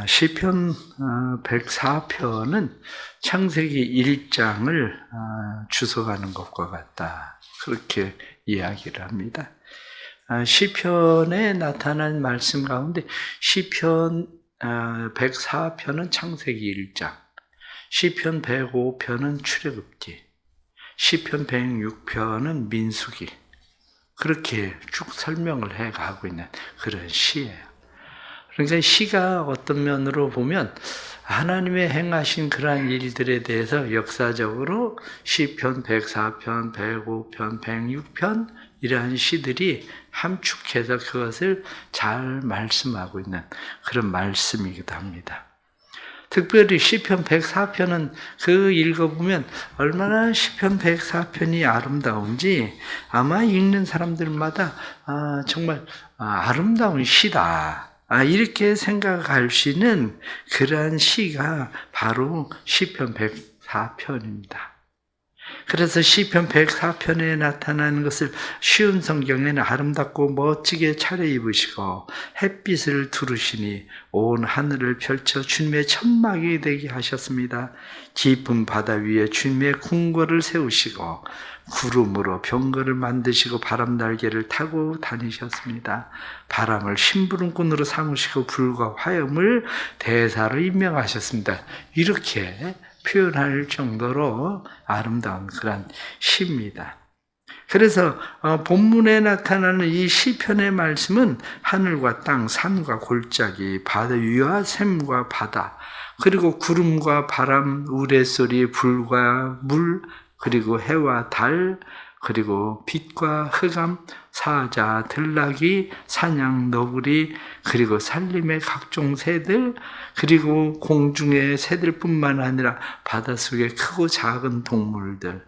시편 104편은 창세기 1장을 주석하는 것과 같다. 그렇게 이야기를 합니다. 시편에 나타난 말씀 가운데 시편 104편은 창세기 1장, 시편 105편은 출애굽기, 시편 106편은 민수기, 그렇게 쭉 설명을 해가고 있는 그런 시예요. 그러니까 시가 어떤 면으로 보면 하나님의 행하신 그러한 일들에 대해서 역사적으로 시편 104편, 105편, 106편 이러한 시들이 함축해서 그것을 잘 말씀하고 있는 그런 말씀이기도 합니다. 특별히 시편 104편은 그 읽어보면 얼마나 시편 104편이 아름다운지 아마 읽는 사람들마다 정말 아름다운 시다, 이렇게 생각할 수 있는 그러한 시가 바로 시편 104편입니다. 그래서 시편 104편에 나타나는 것을 쉬운 성경에는 아름답고 멋지게 차려입으시고 햇빛을 두르시니 온 하늘을 펼쳐 주님의 천막이 되게 하셨습니다. 깊은 바다 위에 주님의 궁궐을 세우시고 구름으로 병거를 만드시고 바람 날개를 타고 다니셨습니다. 바람을 심부름꾼으로 삼으시고 불과 화염을 대사로 임명하셨습니다. 이렇게 표현할 정도로 아름다운 그런 시입니다. 그래서 본문에 나타나는 이 시편의 말씀은 하늘과 땅, 산과 골짜기, 바다 위와 샘과 바다, 그리고 구름과 바람, 우레소리, 불과 물, 그리고 해와 달, 그리고 빛과 흑암, 사자, 들나귀, 사냥, 너구리, 그리고 산림의 각종 새들, 그리고 공중의 새들뿐만 아니라 바닷속의 크고 작은 동물들,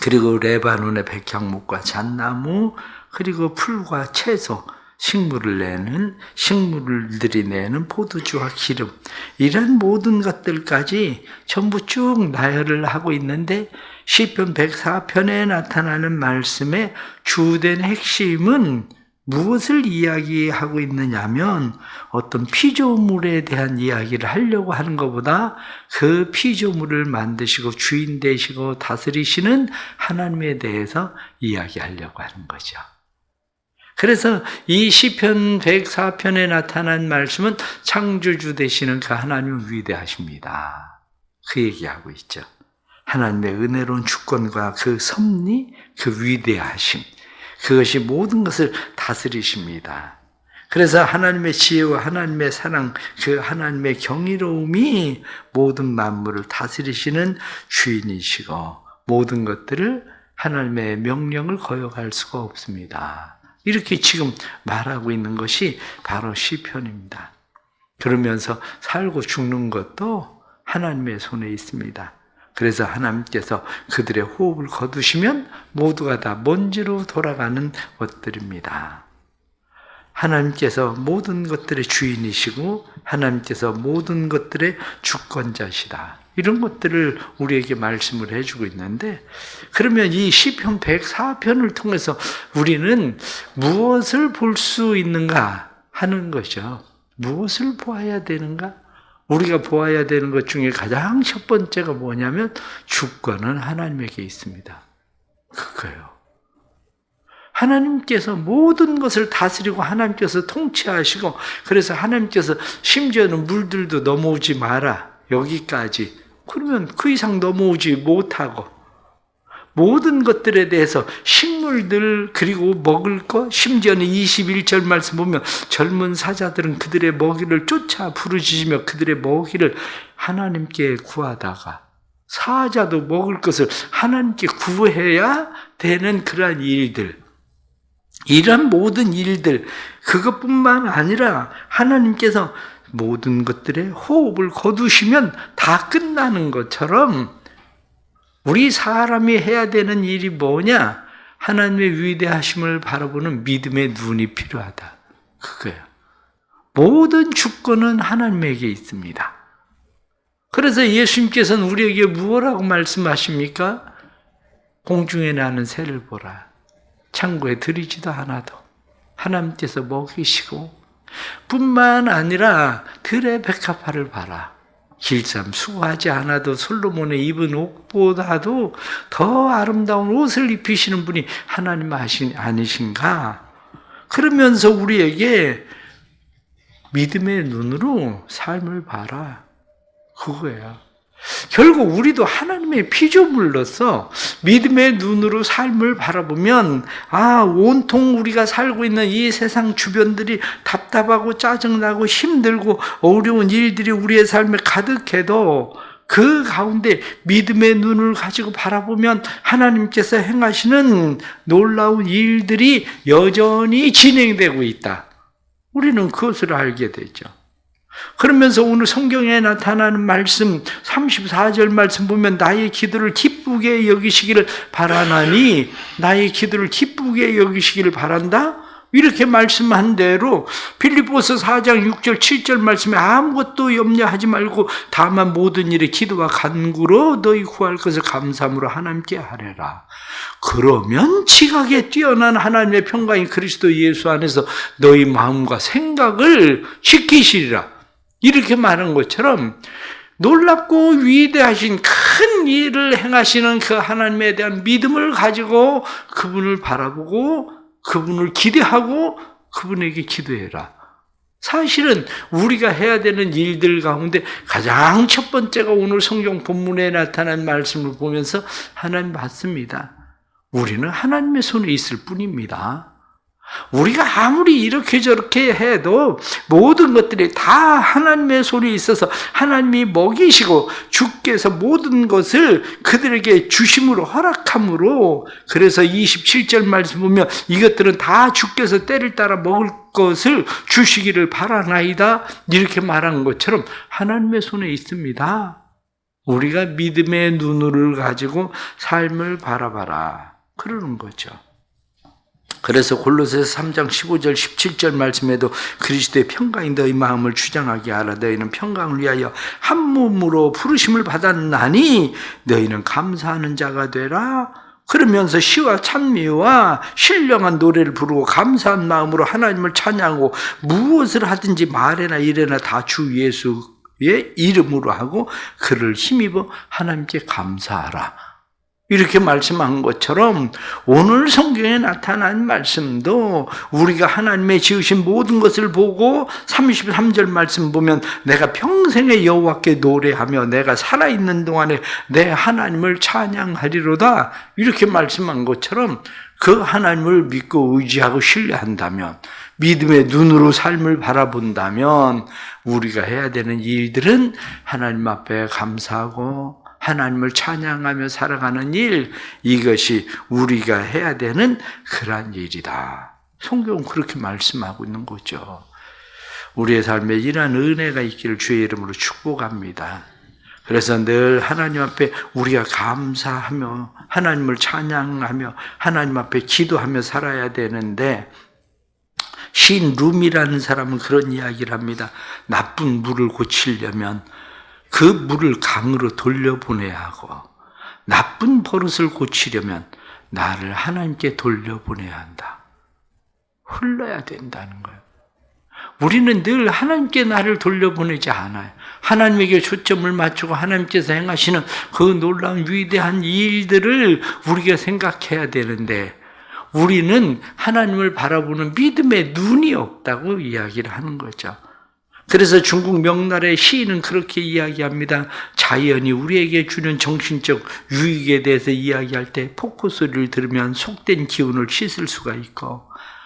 그리고 레바논의 백향목과 잣나무, 그리고 풀과 채소, 식물들이 내는 포도주와 기름, 이런 모든 것들까지 전부 쭉 나열을 하고 있는데 시편 104편에 나타나는 말씀의 주된 핵심은 무엇을 이야기하고 있느냐면 어떤 피조물에 대한 이야기를 하려고 하는 것보다 그 피조물을 만드시고 주인 되시고 다스리시는 하나님에 대해서 이야기하려고 하는 거죠. 그래서 이 시편 104편에 나타난 말씀은 창조주 되시는 그 하나님은 위대하십니다. 그 얘기하고 있죠. 하나님의 은혜로운 주권과 그 섭리, 그 위대하심, 그것이 모든 것을 다스리십니다. 그래서 하나님의 지혜와 하나님의 사랑, 그 하나님의 경이로움이 모든 만물을 다스리시는 주인이시고 모든 것들을 하나님의 명령을 거역할 수가 없습니다. 이렇게 지금 말하고 있는 것이 바로 시편입니다. 그러면서 살고 죽는 것도 하나님의 손에 있습니다. 그래서 하나님께서 그들의 호흡을 거두시면 모두가 다 먼지로 돌아가는 것들입니다. 하나님께서 모든 것들의 주인이시고 하나님께서 모든 것들의 주권자시다. 이런 것들을 우리에게 말씀을 해주고 있는데, 그러면 이 시편 104편을 통해서 우리는 무엇을 볼 수 있는가 하는 거죠. 무엇을 보아야 되는가? 우리가 보아야 되는 것 중에 가장 첫 번째가 뭐냐면 주권은 하나님에게 있습니다. 그거예요. 하나님께서 모든 것을 다스리고 하나님께서 통치하시고, 그래서 하나님께서 심지어는 물들도 넘어오지 마라, 여기까지. 그러면 그 이상 넘어오지 못하고 모든 것들에 대해서 식물들, 그리고 먹을 것, 심지어는 21절 말씀 보면 젊은 사자들은 그들의 먹이를 쫓아 부르짖으며 그들의 먹이를 하나님께 구하다가, 사자도 먹을 것을 하나님께 구해야 되는 그러한 일들, 이런 모든 일들, 그것뿐만 아니라 하나님께서 모든 것들의 호흡을 거두시면 다 끝나는 것처럼 우리 사람이 해야 되는 일이 뭐냐? 하나님의 위대하심을 바라보는 믿음의 눈이 필요하다. 그거예요. 모든 주권은 하나님에게 있습니다. 그래서 예수님께서는 우리에게 무엇라고 말씀하십니까? 공중에 나는 새를 보라. 창고에 들이지도 않아도 하나님께서 먹이시고, 뿐만 아니라 그래 백합화를 봐라. 길쌈 수고하지 않아도 솔로몬의 입은 옷보다도 더 아름다운 옷을 입히시는 분이 하나님 아니신가? 그러면서 우리에게 믿음의 눈으로 삶을 봐라. 그거야. 결국 우리도 하나님의 피조물로서 믿음의 눈으로 삶을 바라보면 온통 우리가 살고 있는 이 세상 주변들이 답답하고 짜증나고 힘들고 어려운 일들이 우리의 삶에 가득해도 그 가운데 믿음의 눈을 가지고 바라보면 하나님께서 행하시는 놀라운 일들이 여전히 진행되고 있다. 우리는 그것을 알게 되죠. 그러면서 오늘 성경에 나타나는 말씀 34절 말씀 보면 나의 기도를 기쁘게 여기시기를 바라나니 나의 기도를 기쁘게 여기시기를 바란다? 이렇게 말씀한 대로 빌립보서 4장 6절 7절 말씀에 아무것도 염려하지 말고 다만 모든 일에 기도와 간구로 너희 구할 것을 감사함으로 하나님께 하래라. 그러면 지각에 뛰어난 하나님의 평강이 그리스도 예수 안에서 너희 마음과 생각을 지키시리라. 이렇게 말한 것처럼 놀랍고 위대하신 큰 일을 행하시는 그 하나님에 대한 믿음을 가지고 그분을 바라보고 그분을 기대하고 그분에게 기도해라. 사실은 우리가 해야 되는 일들 가운데 가장 첫 번째가 오늘 성경 본문에 나타난 말씀을 보면서 하나님 맞습니다. 우리는 하나님의 손에 있을 뿐입니다. 우리가 아무리 이렇게 저렇게 해도 모든 것들이 다 하나님의 손에 있어서 하나님이 먹이시고 주께서 모든 것을 그들에게 주심으로 허락함으로 그래서 27절 말씀 보면 이것들은 다 주께서 때를 따라 먹을 것을 주시기를 바라나이다 이렇게 말한 것처럼 하나님의 손에 있습니다. 우리가 믿음의 눈을 가지고 삶을 바라봐라 그러는 거죠. 그래서 골로새서 3장 15절 17절 말씀에도 그리스도의 평강이 너희 마음을 주장하게 하라. 너희는 평강을 위하여 한 몸으로 부르심을 받았나니 너희는 감사하는 자가 되라. 그러면서 시와 찬미와 신령한 노래를 부르고 감사한 마음으로 하나님을 찬양하고 무엇을 하든지 말에나 일에나 다 주 예수의 이름으로 하고 그를 힘입어 하나님께 감사하라. 이렇게 말씀한 것처럼 오늘 성경에 나타난 말씀도 우리가 하나님의 지으신 모든 것을 보고 33절 말씀 보면 내가 평생에 여호와께 노래하며 내가 살아있는 동안에 내 하나님을 찬양하리로다 이렇게 말씀한 것처럼 그 하나님을 믿고 의지하고 신뢰한다면 믿음의 눈으로 삶을 바라본다면 우리가 해야 되는 일들은 하나님 앞에 감사하고 하나님을 찬양하며 살아가는 일, 이것이 우리가 해야 되는 그러한 일이다. 성경은 그렇게 말씀하고 있는 거죠. 우리의 삶에 이러한 은혜가 있기를 주의 이름으로 축복합니다. 그래서 늘 하나님 앞에 우리가 감사하며 하나님을 찬양하며 하나님 앞에 기도하며 살아야 되는데 시인 룸이라는 사람은 그런 이야기를 합니다. 나쁜 물을 고치려면 그 물을 강으로 돌려보내야 하고 나쁜 버릇을 고치려면 나를 하나님께 돌려보내야 한다. 흘러야 된다는 거예요. 우리는 늘 하나님께 나를 돌려보내지 않아요. 하나님에게 초점을 맞추고 하나님께서 행하시는 그 놀라운 위대한 일들을 우리가 생각해야 되는데 우리는 하나님을 바라보는 믿음의 눈이 없다고 이야기를 하는 거죠. 그래서 중국 명나라의 시인은 그렇게 이야기합니다. 자연이 우리에게 주는 정신적 유익에 대해서 이야기할 때 폭포 소리를 들으면 속된 기운을 씻을 수가 있고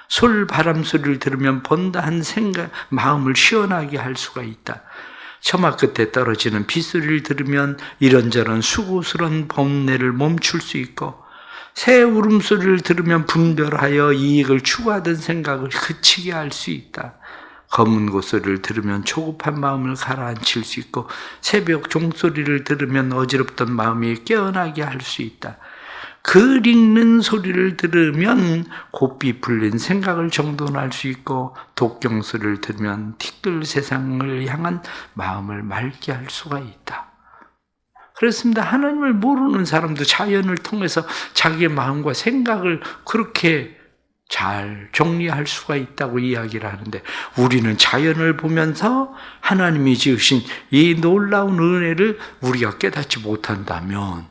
솔 바람 소리를 들으면 번다한 생각, 마음을 시원하게 할 수가 있다. 처마 끝에 떨어지는 빗소리를 들으면 이런저런 수고스러운 번뇌를 멈출 수 있고 새 울음소리를 들으면 분별하여 이익을 추구하던 생각을 그치게 할 수 있다. 검은 고소리를 들으면 초급한 마음을 가라앉힐 수 있고 새벽 종소리를 들으면 어지럽던 마음이 깨어나게 할 수 있다. 글 읽는 소리를 들으면 곱비 풀린 생각을 정돈할 수 있고 독경 소리를 들으면 티끌 세상을 향한 마음을 맑게 할 수가 있다. 그렇습니다. 하나님을 모르는 사람도 자연을 통해서 자기의 마음과 생각을 그렇게 잘 정리할 수가 있다고 이야기를 하는데, 우리는 자연을 보면서 하나님이 지으신 이 놀라운 은혜를 우리가 깨닫지 못한다면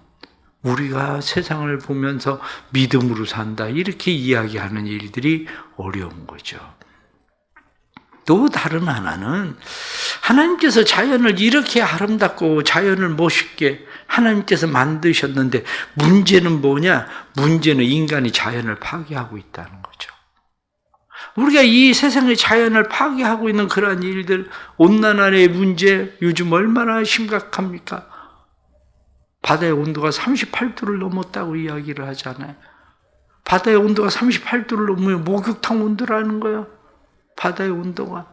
우리가 세상을 보면서 믿음으로 산다 이렇게 이야기하는 일들이 어려운 거죠. 또 다른 하나는 하나님께서 자연을 이렇게 아름답고 자연을 멋있게 하나님께서 만드셨는데 문제는 뭐냐? 문제는 인간이 자연을 파괴하고 있다는 거죠. 우리가 이 세상의 자연을 파괴하고 있는 그러한 일들, 온난화의 문제 요즘 얼마나 심각합니까? 바다의 온도가 38도를 넘었다고 이야기를 하잖아요. 바다의 온도가 38도를 넘으면 목욕탕 온도라는 거예요. 바다의 온도가.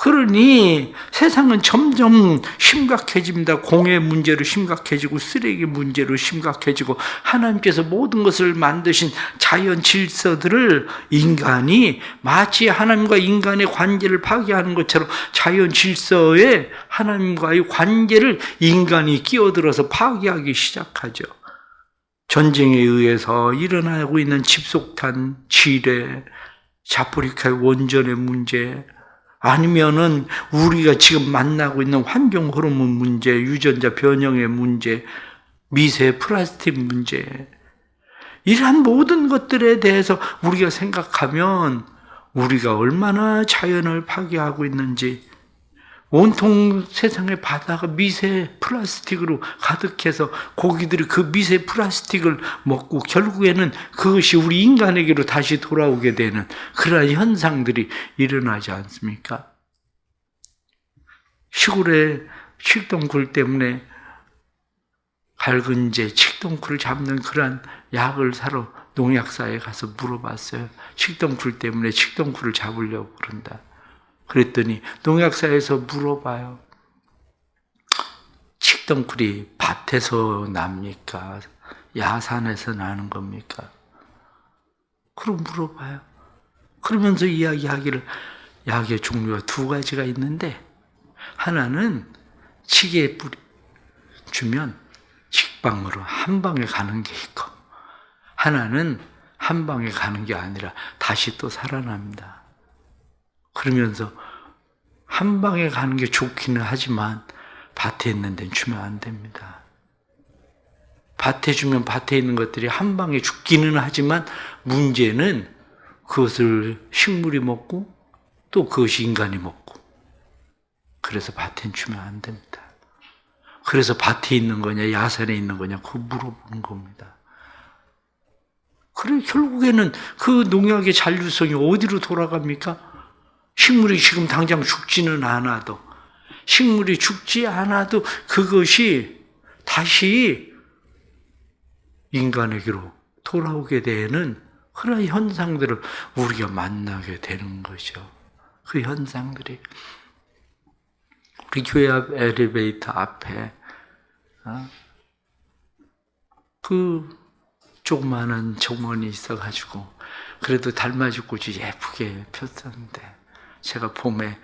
그러니 세상은 점점 심각해집니다. 공해 문제로 심각해지고 쓰레기 문제로 심각해지고 하나님께서 모든 것을 만드신 자연 질서들을 인간이 마치 하나님과 인간의 관계를 파괴하는 것처럼 자연 질서에 하나님과의 관계를 인간이 끼어들어서 파괴하기 시작하죠. 전쟁에 의해서 일어나고 있는 집속탄, 지뢰, 자포리카의 원전의 문제, 아니면은 우리가 지금 만나고 있는 환경 호르몬 문제, 유전자 변형의 문제, 미세 플라스틱 문제, 이러한 모든 것들에 대해서 우리가 생각하면 우리가 얼마나 자연을 파괴하고 있는지, 온통 세상의 바다가 미세 플라스틱으로 가득해서 고기들이 그 미세 플라스틱을 먹고 결국에는 그것이 우리 인간에게로 다시 돌아오게 되는 그러한 현상들이 일어나지 않습니까? 시골에 칡덩쿨 때문에 갈근제, 칡덩쿨을 잡는 그러한 약을 사러 농약사에 가서 물어봤어요. 칡덩쿨 때문에 칡덩쿨을 잡으려고 그런다. 그랬더니 농약사에서 물어봐요. 칡덩쿨이 밭에서 납니까? 야산에서 나는 겁니까? 그럼 물어봐요. 그러면서 이야기하기를 약의 종류가 두 가지가 있는데 하나는 칡에 뿌리 주면 직방으로 한 방에 가는 게 있고 하나는 한 방에 가는 게 아니라 다시 또 살아납니다. 그러면서 한 방에 가는 게 좋기는 하지만 밭에 있는 데는 주면 안 됩니다. 밭에 주면 밭에 있는 것들이 한 방에 죽기는 하지만 문제는 그것을 식물이 먹고 또 그것이 인간이 먹고, 그래서 밭엔 주면 안 됩니다. 그래서 밭에 있는 거냐 야산에 있는 거냐 그거 물어보는 겁니다. 그래 결국에는 그 농약의 잔류성이 어디로 돌아갑니까? 식물이 지금 당장 죽지는 않아도, 식물이 죽지 않아도 그것이 다시 인간에게로 돌아오게 되는 그런 현상들을 우리가 만나게 되는 거죠. 그 현상들이 우리 교회 앞 엘리베이터 앞에 그 조그마한 정원이 있어가지고 그래도 달맞이 꽃이 예쁘게 폈었는데 제가 봄에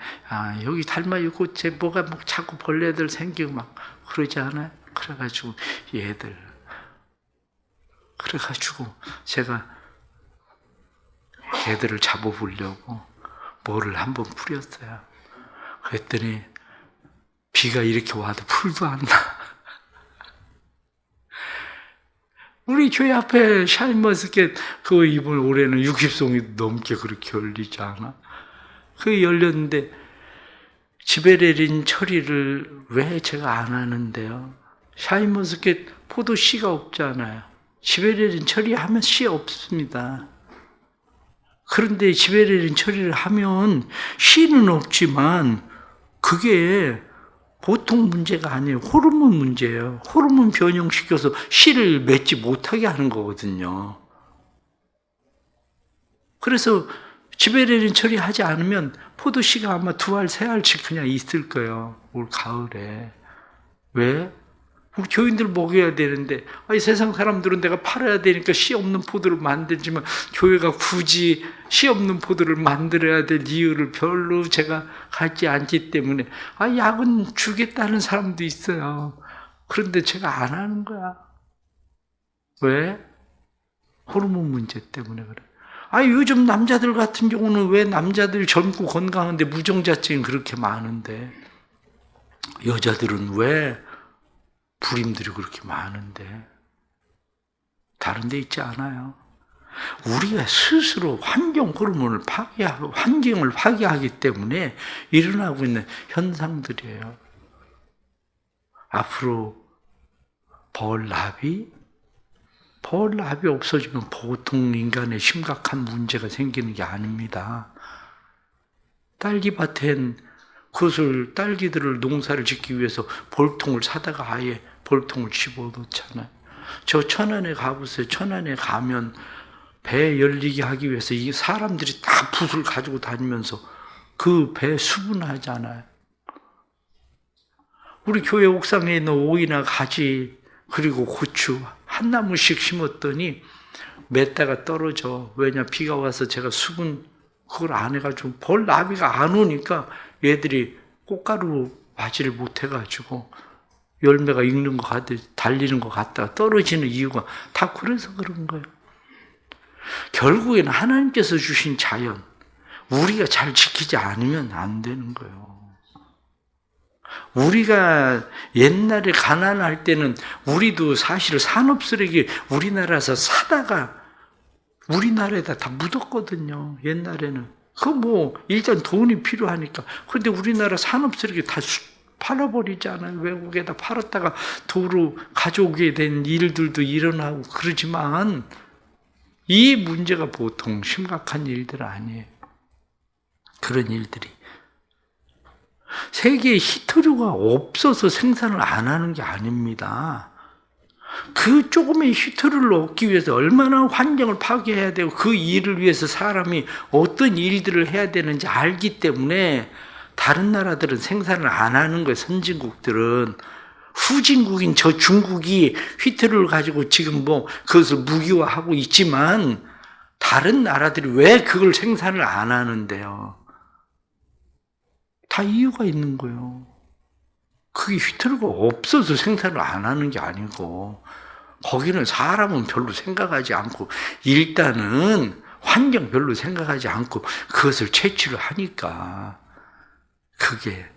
여기 달맞이 꽃에 뭐가 막 자꾸 벌레들 생기고 막 그러지 않아요? 그래가지고 제가 걔들을 잡아보려고 뭐를 한번 뿌렸어요. 그랬더니 비가 이렇게 와도 풀도 안 나. 우리 교회 앞에 샤인머스켓 그거 이번 올해는 60송이 넘게 그렇게 열리지 않아? 그게 열렸는데 집에 내린 처리를 왜 제가 안 하는데요? 샤인머스켓 포도 씨가 없잖아요. 집에 내린 처리하면 씨 없습니다. 그런데 집에 내린 처리를 하면 씨는 없지만 그게 보통 문제가 아니에요. 호르몬 문제예요. 호르몬 변형시켜서 씨를 맺지 못하게 하는 거거든요. 그래서 집에 내린 처리하지 않으면 포도씨가 아마 2알, 3알씩 그냥 있을 거예요. 올 가을에. 왜? 우리 교인들 먹여야 되는데, 세상 사람들은 내가 팔아야 되니까 씨 없는 포도를 만들지만 교회가 굳이 씨 없는 포도를 만들어야 될 이유를 별로 제가 갖지 않기 때문에 약은 주겠다는 사람도 있어요. 그런데 제가 안 하는 거야. 왜? 호르몬 문제 때문에 그래. 요즘 남자들 같은 경우는 왜 남자들이 젊고 건강한데 무정자증이 그렇게 많은데, 여자들은 왜 불임들이 그렇게 많은데, 다른 데 있지 않아요. 우리가 스스로 환경 호르몬을 파괴하고 환경을 파괴하기 때문에 일어나고 있는 현상들이에요. 앞으로 벌나비 없어지면 보통 인간의 심각한 문제가 생기는 게 아닙니다. 딸기밭엔 딸기들을 농사를 짓기 위해서 볼통을 사다가 아예 볼통을 집어넣잖아요. 저 천안에 가보세요. 천안에 가면 배 열리게 하기 위해서 이 사람들이 다 붓을 가지고 다니면서 그 배 수분하잖아요. 우리 교회 옥상에 있는 오이나 가지 그리고 고추 한 나무씩 심었더니 맸다가 떨어져. 왜냐? 비가 와서 제가 수분 그걸 안 해가지고 벌나비가 안 오니까 얘들이 꽃가루 맞이를 못 해가지고 열매가 익는 것 같듯 달리는 것 같다가 떨어지는 이유가 다 그래서 그런 거예요. 결국에는 하나님께서 주신 자연, 우리가 잘 지키지 않으면 안 되는 거예요. 우리가 옛날에 가난할 때는 우리도 사실 산업쓰레기 우리나라에서 사다가 우리나라에다 다 묻었거든요. 옛날에는. 일단 돈이 필요하니까. 그런데 우리나라 산업쓰레기 다 팔아버리잖아요. 외국에다 팔았다가 도로 가져오게 된 일들도 일어나고 그러지만 이 문제가 보통 심각한 일들 아니에요. 그런 일들이. 세계에 히토류가 없어서 생산을 안 하는 게 아닙니다. 그 조금의 히토류를 얻기 위해서 얼마나 환경을 파괴해야 되고 그 일을 위해서 사람이 어떤 일들을 해야 되는지 알기 때문에 다른 나라들은 생산을 안 하는 거예요. 선진국들은. 후진국인 저 중국이 히토류를 가지고 지금 그것을 무기화하고 있지만 다른 나라들이 왜 그걸 생산을 안 하는데요? 다 이유가 있는 거예요. 그게 히토류가 없어서 생산을 안 하는 게 아니고 거기는 사람은 별로 생각하지 않고 일단은 환경 별로 생각하지 않고 그것을 채취를 하니까 그게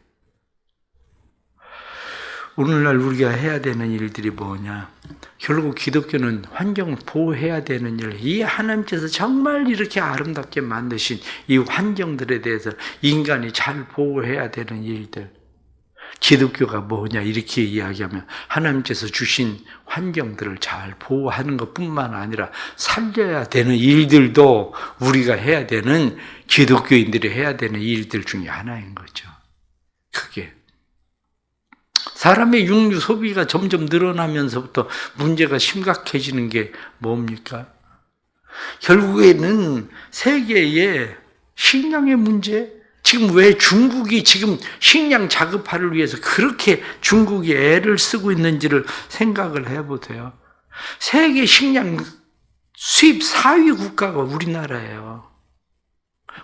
오늘날 우리가 해야 되는 일들이 뭐냐? 결국 기독교는 환경을 보호해야 되는 일, 이 하나님께서 정말 이렇게 아름답게 만드신 이 환경들에 대해서 인간이 잘 보호해야 되는 일들. 기독교가 뭐냐 이렇게 이야기하면 하나님께서 주신 환경들을 잘 보호하는 것뿐만 아니라 살려야 되는 일들도 우리가 해야 되는 기독교인들이 해야 되는 일들 중에 하나인 거죠. 그게 사람의 육류 소비가 점점 늘어나면서부터 문제가 심각해지는 게 뭡니까? 결국에는 세계의 식량의 문제, 지금 왜 중국이 지금 식량 자급화를 위해서 그렇게 중국이 애를 쓰고 있는지를 생각을 해보세요. 세계 식량 수입 4위 국가가 우리나라예요.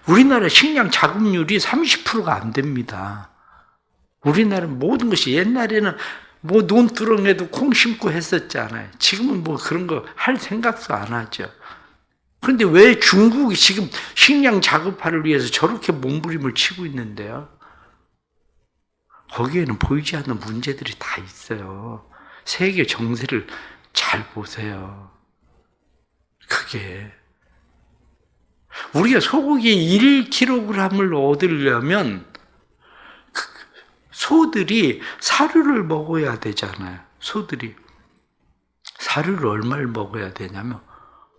우리나라 식량 자급률이 30%가 안 됩니다. 우리나라는 모든 것이 옛날에는 논두렁에도 콩 심고 했었잖아요. 지금은 그런 거 할 생각도 안 하죠. 그런데 왜 중국이 지금 식량 자급화를 위해서 저렇게 몸부림을 치고 있는데요? 거기에는 보이지 않는 문제들이 다 있어요. 세계 정세를 잘 보세요. 그게 우리가 소고기 1kg을 얻으려면 소들이 사료를 먹어야 되잖아요. 소들이 사료를 얼마를 먹어야 되냐면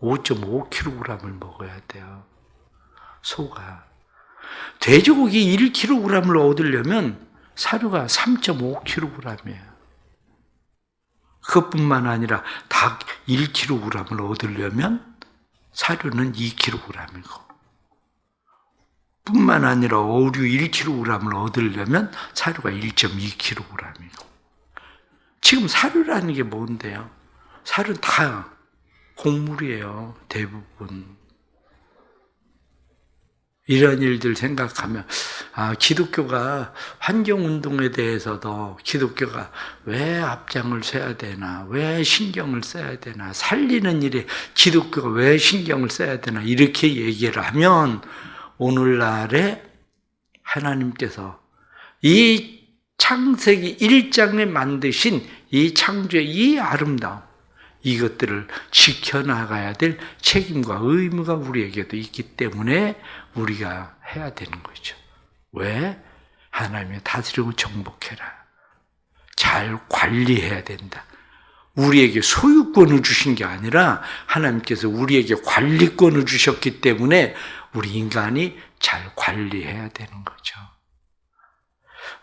5.5kg을 먹어야 돼요. 소가. 돼지고기 1kg을 얻으려면 사료가 3.5kg이에요. 그것뿐만 아니라 닭 1kg을 얻으려면 사료는 2kg이고 뿐만 아니라 오류 1kg을 얻으려면 사료가 1.2kg이고 지금 사료라는 게 뭔데요? 사료는 다 곡물이에요. 대부분. 이런 일들 생각하면 기독교가 환경운동에 대해서도 기독교가 왜 앞장을 서야 되나, 왜 신경을 써야 되나, 살리는 일에 기독교가 왜 신경을 써야 되나 이렇게 얘기를 하면 오늘날에 하나님께서 이 창세기 1장에 만드신 이 창조의 이 아름다움, 이것들을 지켜나가야 될 책임과 의무가 우리에게도 있기 때문에 우리가 해야 되는 거죠. 왜? 하나님의 다스리고 정복해라. 잘 관리해야 된다. 우리에게 소유권을 주신 게 아니라 하나님께서 우리에게 관리권을 주셨기 때문에 우리 인간이 잘 관리해야 되는 거죠.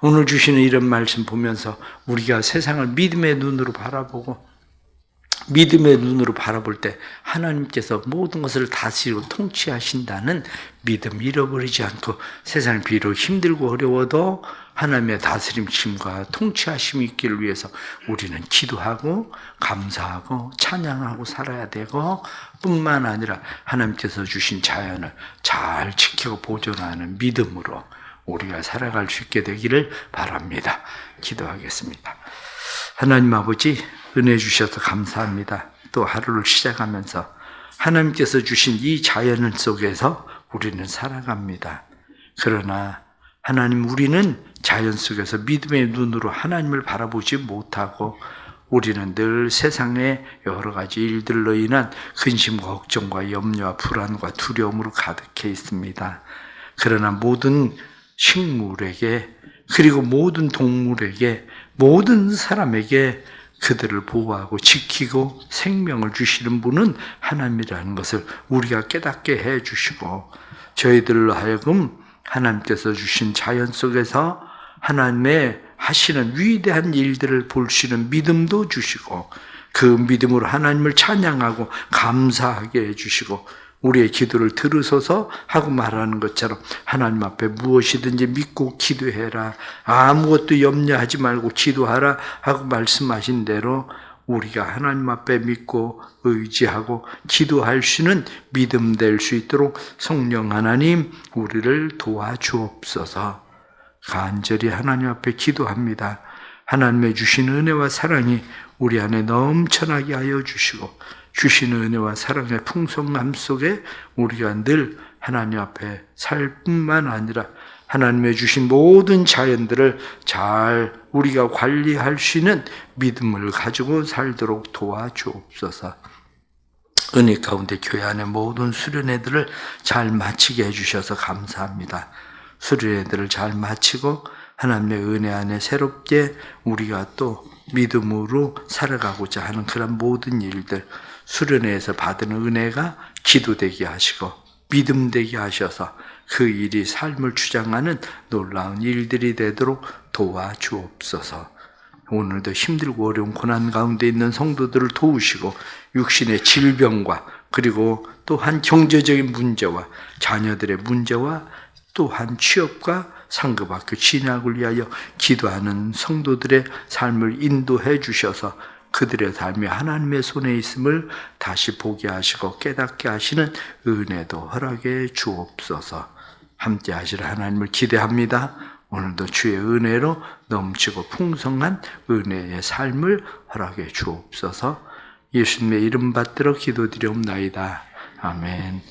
오늘 주시는 이런 말씀 보면서 우리가 세상을 믿음의 눈으로 바라보고 믿음의 눈으로 바라볼 때 하나님께서 모든 것을 다스리고 통치하신다는 믿음 잃어버리지 않고 세상이 비록 힘들고 어려워도 하나님의 다스림심과 통치하심이 있기를 위해서 우리는 기도하고 감사하고 찬양하고 살아야 되고 뿐만 아니라 하나님께서 주신 자연을 잘 지키고 보존하는 믿음으로 우리가 살아갈 수 있게 되기를 바랍니다. 기도하겠습니다. 하나님 아버지, 은혜 주셔서 감사합니다. 또 하루를 시작하면서 하나님께서 주신 이 자연 속에서 우리는 살아갑니다. 그러나 하나님, 우리는 자연 속에서 믿음의 눈으로 하나님을 바라보지 못하고 우리는 늘 세상의 여러 가지 일들로 인한 근심과 걱정과 염려와 불안과 두려움으로 가득해 있습니다. 그러나 모든 식물에게, 그리고 모든 동물에게, 모든 사람에게 그들을 보호하고 지키고 생명을 주시는 분은 하나님이라는 것을 우리가 깨닫게 해 주시고, 저희들로 하여금 하나님께서 주신 자연 속에서 하나님의 하시는 위대한 일들을 볼 수 있는 믿음도 주시고, 그 믿음으로 하나님을 찬양하고 감사하게 해 주시고, 우리의 기도를 들으소서 하고 말하는 것처럼 하나님 앞에 무엇이든지 믿고 기도해라, 아무것도 염려하지 말고 기도하라 하고 말씀하신 대로 우리가 하나님 앞에 믿고 의지하고 기도할 수 있는 믿음 될 수 있도록 성령 하나님 우리를 도와주옵소서. 간절히 하나님 앞에 기도합니다. 하나님의 주신 은혜와 사랑이 우리 안에 넘쳐나게 하여 주시고, 주신 은혜와 사랑의 풍성함 속에 우리가 늘 하나님 앞에 살 뿐만 아니라 하나님의 주신 모든 자연들을 잘 우리가 관리할 수 있는 믿음을 가지고 살도록 도와주옵소서. 은혜 가운데 교회 안에 모든 수련회들을 잘 마치게 해주셔서 감사합니다. 수련회들을 잘 마치고 하나님의 은혜 안에 새롭게 우리가 또 믿음으로 살아가고자 하는 그런 모든 일들, 수련회에서 받은 은혜가 기도되게 하시고 믿음되게 하셔서 그 일이 삶을 주장하는 놀라운 일들이 되도록 도와주옵소서. 오늘도 힘들고 어려운 고난 가운데 있는 성도들을 도우시고 육신의 질병과 그리고 또한 경제적인 문제와 자녀들의 문제와 또한 취업과 상급학교 진학을 위하여 기도하는 성도들의 삶을 인도해 주셔서 그들의 삶이 하나님의 손에 있음을 다시 보게 하시고 깨닫게 하시는 은혜도 허락해 주옵소서. 함께 하실 하나님을 기대합니다. 오늘도 주의 은혜로 넘치고 풍성한 은혜의 삶을 허락해 주옵소서. 예수님의 이름 받들어 기도드리옵나이다. 아멘.